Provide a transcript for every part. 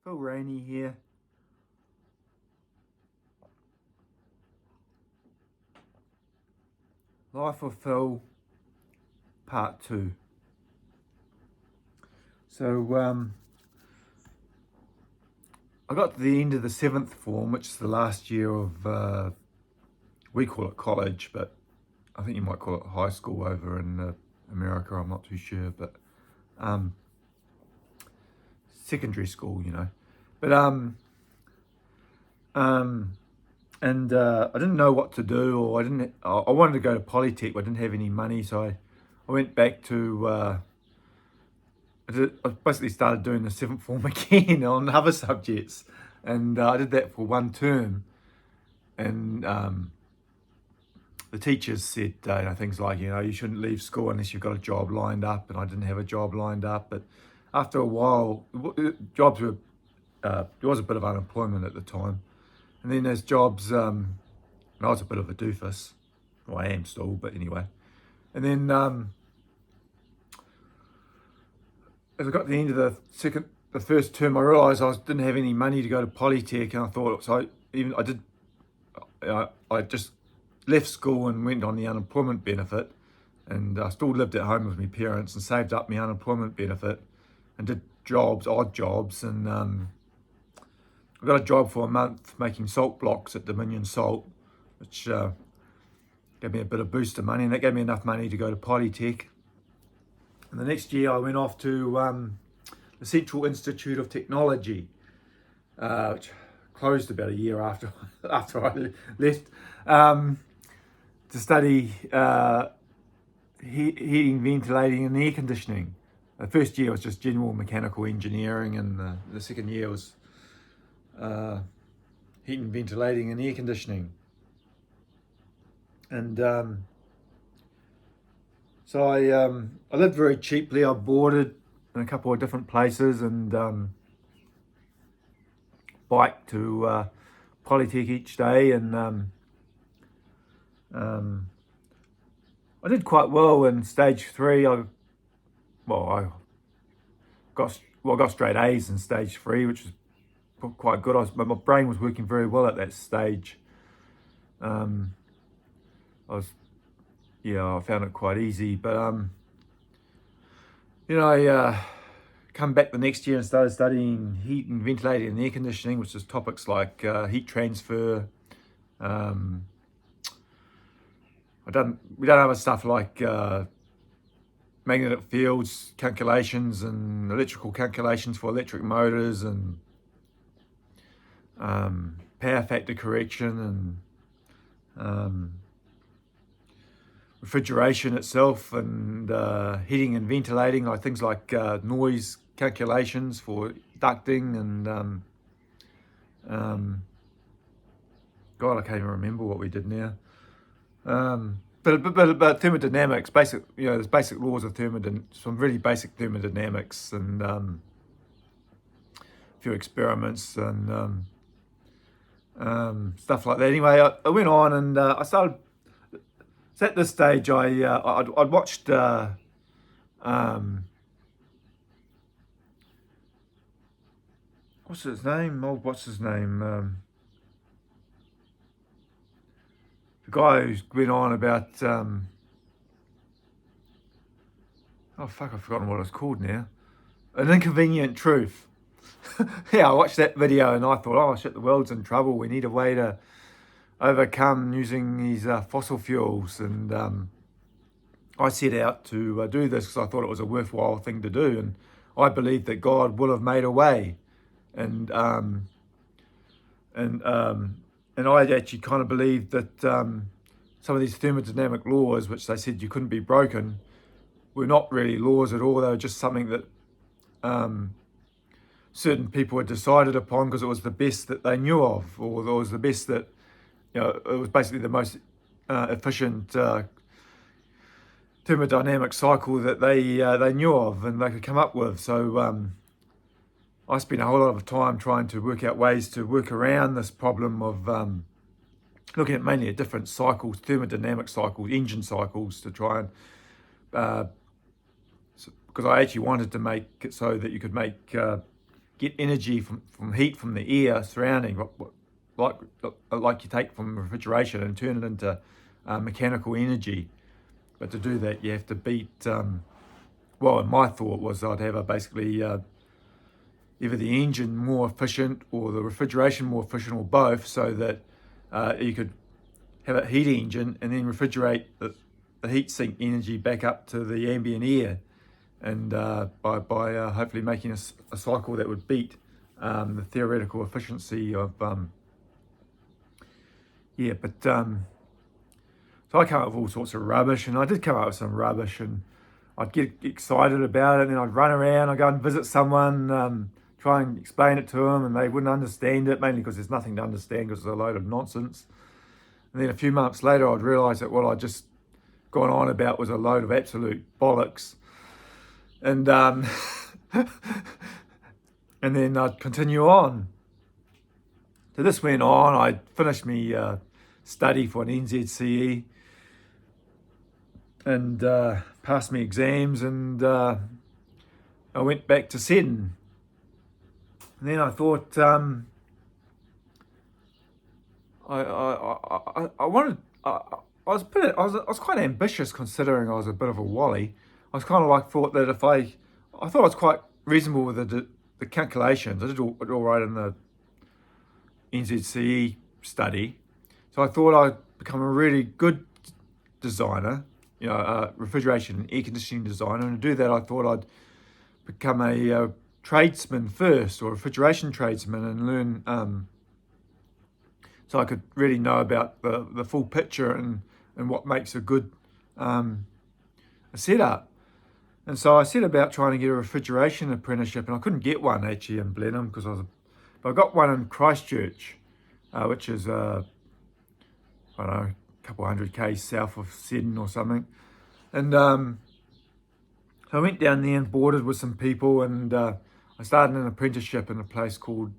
Phil Rainey here. Life of Phil, Part 2. So, I got to the end of the 7th form, which is the last year of, we call it college, but I think you might call it high school over in America, I'm not too sure, but secondary school, But I didn't know what to do, or I wanted to go to Polytech, but I didn't have any money, so I went back to, I basically started doing the 7th form again on other subjects, and I did that for one term, and the teachers said things like, you shouldn't leave school unless you've got a job lined up, and I didn't have a job lined up, but after a while, jobs were, there was a bit of unemployment at the time, and then there's jobs, and I was a bit of a doofus, well, I am still, but anyway, and then as I got to the end of the first term, I realised I didn't have any money to go to Polytech, and I thought, so I just left school and went on the unemployment benefit, and I still lived at home with my parents and saved up my unemployment benefit and did odd jobs, and I got a job for a month making salt blocks at Dominion Salt, which gave me a bit of boost of money, and that gave me enough money to go to Polytech. And the next year I went off to the Central Institute of Technology, which closed about a year after I left, to study heating, ventilating and air conditioning. The first year was just general mechanical engineering, and the second year was heating, ventilating and air conditioning. And so I lived very cheaply. I boarded in a couple of different places and biked to Polytech each day, and I did quite well in stage 3. I got straight A's in stage 3, which was quite good. My brain was working very well at that stage. I found it quite easy, but I come back the next year and started studying heat and ventilating and air conditioning, which is topics like heat transfer. We done other stuff like magnetic fields calculations and electrical calculations for electric motors, and power factor correction, and refrigeration itself, and heating and ventilating, like things like noise calculations for ducting, and God, I can't even remember what we did now. But thermodynamics, there's basic laws of some really basic thermodynamics, and a few experiments and stuff like that. Anyway, I went on and I started. So at this stage, I'd watched what's his name? The guy who's went on about I've forgotten what it's called now. An Inconvenient Truth. Yeah, I watched that video and I thought, oh shit, the world's in trouble. We need a way to overcome using these fossil fuels, and I set out to do this because I thought it was a worthwhile thing to do, and I believed that God would have made a way, and I actually kind of believed that some of these thermodynamic laws, which they said you couldn't be broken, were not really laws at all. They were just something that certain people had decided upon because it was the best that they knew of, or it was the best that, it was basically the most efficient thermodynamic cycle that they knew of and they could come up with. So I spent a whole lot of time trying to work out ways to work around this problem of looking at mainly at different cycles, thermodynamic cycles, engine cycles, to try and because I actually wanted to make it so that you could make get energy from heat from the air surrounding, like like you take from refrigeration, and turn it into mechanical energy. But to do that, you have to beat. Well, and my thought was I'd have basically either the engine more efficient or the refrigeration more efficient, or both, so that you could have a heat engine and then refrigerate the heat sink energy back up to the ambient air, and by hopefully making a cycle that would beat the theoretical efficiency of so I came up with all sorts of rubbish, and I did come up with some rubbish, and I'd get excited about it, and then I'd run around, I'd go and visit someone, try and explain it to them, and they wouldn't understand it, mainly because there's nothing to understand because it's a load of nonsense. And then a few months later, I'd realise that what I'd just gone on about was a load of absolute bollocks. And and then I'd continue on. So this went on. I finished me study for an NZCE, and passed me exams, and I went back to Seddon. And then I thought I wanted. I was quite ambitious, considering I was a bit of a wally. I was kind of like thought that if I thought I was quite reasonable with the calculations. I did all right in the NZCE study, so I thought I'd become a really good designer, refrigeration and air conditioning designer. And to do that, I thought I'd become a tradesman first, or refrigeration tradesman, and learn so I could really know about the full picture and what makes a good a setup. And so I set about trying to get a refrigeration apprenticeship, and I couldn't get one actually in Blenheim because but I got one in Christchurch, which is I don't know, a couple hundred k's south of Seddon or something. And so I went down there and boarded with some people, and I started an apprenticeship in a place called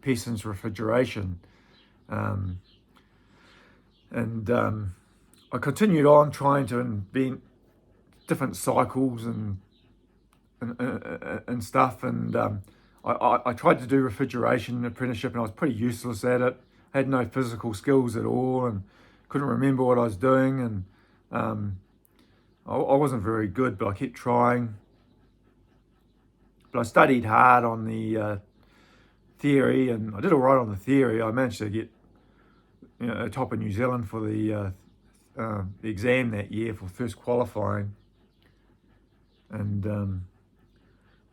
Pearson's Refrigeration. I continued on trying to invent different cycles and stuff, and I tried to do refrigeration apprenticeship, and I was pretty useless at it. I had no physical skills at all, and couldn't remember what I was doing, and I wasn't very good, but I kept trying. But I studied hard on the theory, and I did all right on the theory. I managed to get a top in New Zealand for the exam that year for first qualifying. And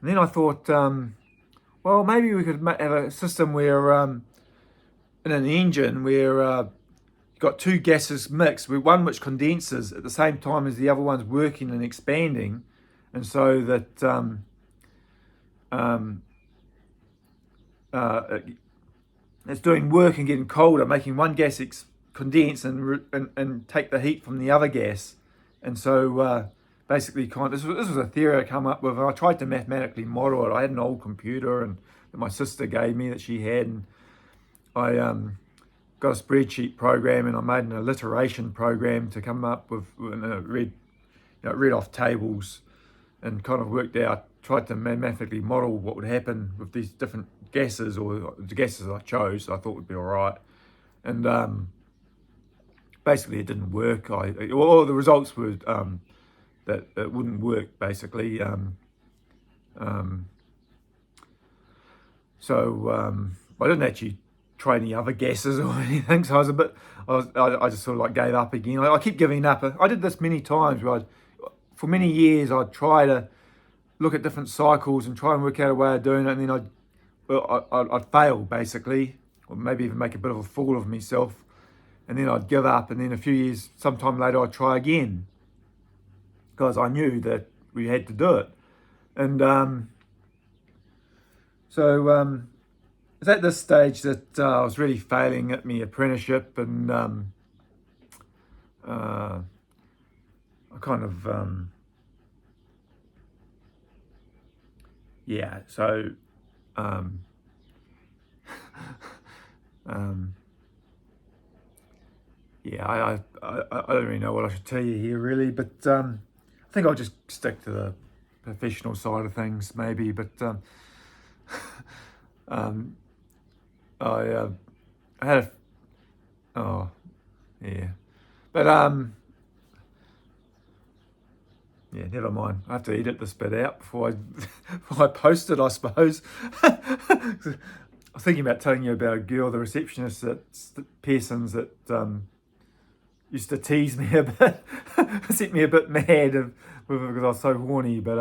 then I thought, well, maybe we could have a system where in an engine where you've got two gases mixed, with one which condenses at the same time as the other one's working and expanding, and so that it's doing work and getting colder, making one gas condense and take the heat from the other gas. And so basically, this was a theory I come up with, and I tried to mathematically model it. I had an old computer and that my sister gave me that she had, and I got a spreadsheet program, and I made an alliteration program to come up with, read off tables, and kind of worked out, tried to mathematically model what would happen with these different gases, or the gases I chose I thought would be all right. And basically it didn't work. The results were that it wouldn't work, basically. So I didn't actually try any other gases or anything, so I just sort of like gave up again. I keep giving up. I did this many times where for many years I'd try to look at different cycles and try and work out a way of doing it, and then I'd fail, basically, or maybe even make a bit of a fool of myself, and then I'd give up, and then a few years, sometime later, I'd try again, because I knew that we had to do it. And so it's at this stage that I was really failing at my apprenticeship, and I kind of so I don't really know what I should tell you here, really, but I think I'll just stick to the professional side of things, maybe. But Um, I had oh, yeah. But, yeah, never mind. I have to edit this bit out before before I post it, I suppose. I was thinking about telling you about a girl, the receptionist at Pearson's, that used to tease me a bit, set me a bit mad because I was so horny. But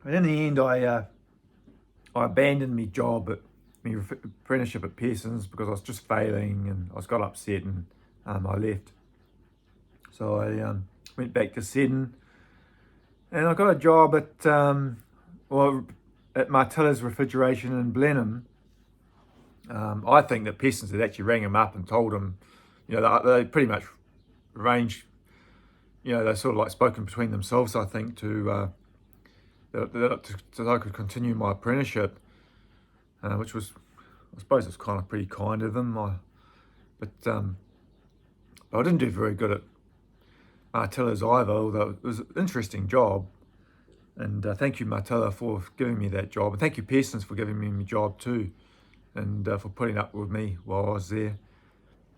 in the end, I abandoned my job at my apprenticeship at Pearson's because I was just failing, and I got upset, and I left. So I went back to Seddon, and I got a job at at Martilla's Refrigeration in Blenheim. I think that Pearson's had actually rang him up and told him, they pretty much arranged, they sort of like spoken between themselves, I think, to so I could continue my apprenticeship, which was, I suppose, it's kind of pretty kind of them. But I didn't do very good at Martilla's either, although it was an interesting job. And thank you, Martilla, for giving me that job. And thank you, Pearson's, for giving me my job too, and for putting up with me while I was there.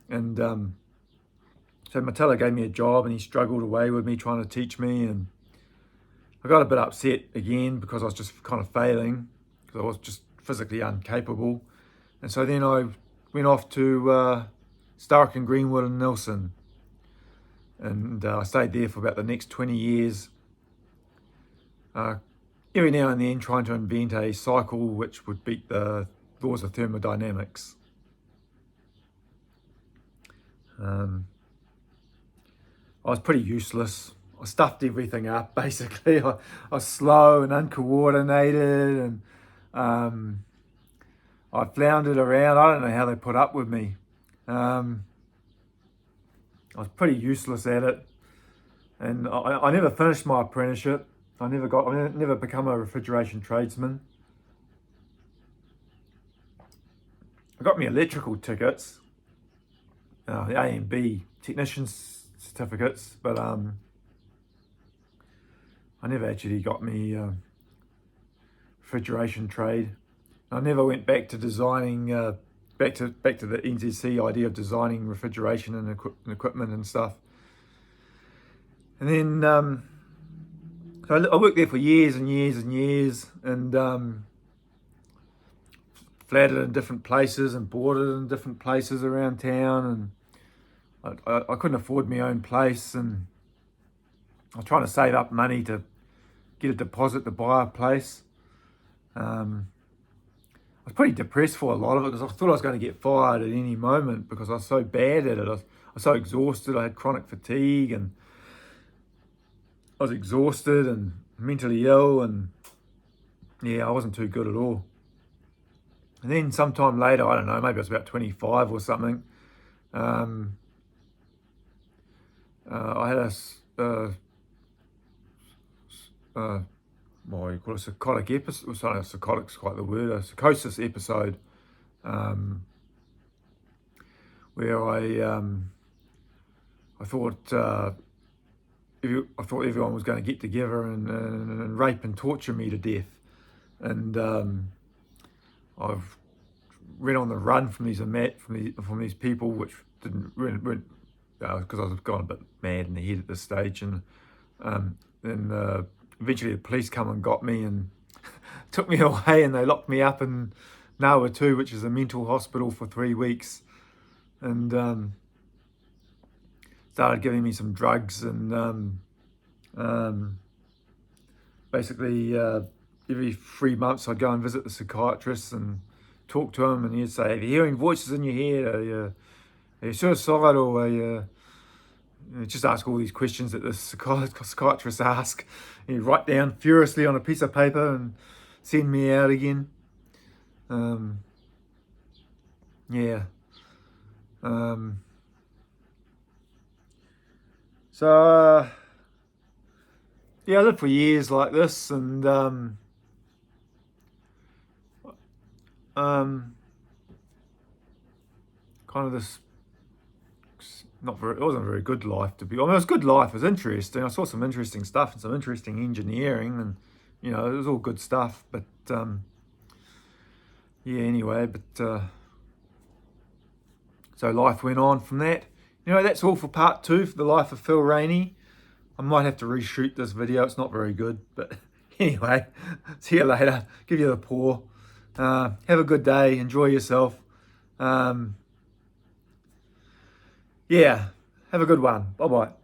And so Martilla gave me a job, and he struggled away with me trying to teach me. And I got a bit upset again because I was just kind of failing, because I was just physically incapable. And so then I went off to Stark and Greenwood and Nelson. And I stayed there for about the next 20 years. Every now and then trying to invent a cycle which would beat the laws of thermodynamics. I was pretty useless. I stuffed everything up, basically. I was slow and uncoordinated, and I floundered around. I don't know how they put up with me. I was pretty useless at it, and I never finished my apprenticeship. I never become a refrigeration tradesman. I got me electrical tickets, the A and B technician certificates, but I never actually got me refrigeration trade. I never went back to designing. Back to the NZC idea of designing refrigeration and equipment and stuff. And then so I worked there for years and years and years, and flatted in different places and boarded in different places around town, and I couldn't afford my own place, and I was trying to save up money to get a deposit to buy a place. I was pretty depressed for a lot of it because I thought I was going to get fired at any moment because I was so bad at it. I was so exhausted. I had chronic fatigue, and I was exhausted and mentally ill, and yeah, I wasn't too good at all. And then sometime later, I don't know, maybe I was about 25 or something, I had what do you call it, psychotic episode. Sorry, psychotic's quite the word. A psychosis episode, where I thought everyone was going to get together and rape and torture me to death, and I've went on the run from these people, which didn't because I was gone a bit mad in the head at this stage, and then eventually the police come and got me and took me away, and they locked me up in Nawa 2, which is a mental hospital, for 3 weeks, and started giving me some drugs, and basically every 3 months I'd go and visit the psychiatrist and talk to him, and he'd say, "Are you hearing voices in your head? Are you suicidal? Are you..." Just ask all these questions that the psychiatrists ask. He'd write down furiously on a piece of paper and send me out again. Yeah. So yeah, I lived for years like this, and kind of this it wasn't a very good life, to be honest. It was a good life, it was interesting. I saw some interesting stuff and some interesting engineering, and you know, it was all good stuff. But yeah, anyway, so life went on from that. You know, that's all for part 2 for the life of Phil Rainey. I might have to reshoot this video. It's not very good, but anyway, see you later. Give you the paw. Have a good day. Enjoy yourself. Yeah, have a good one. Bye-bye.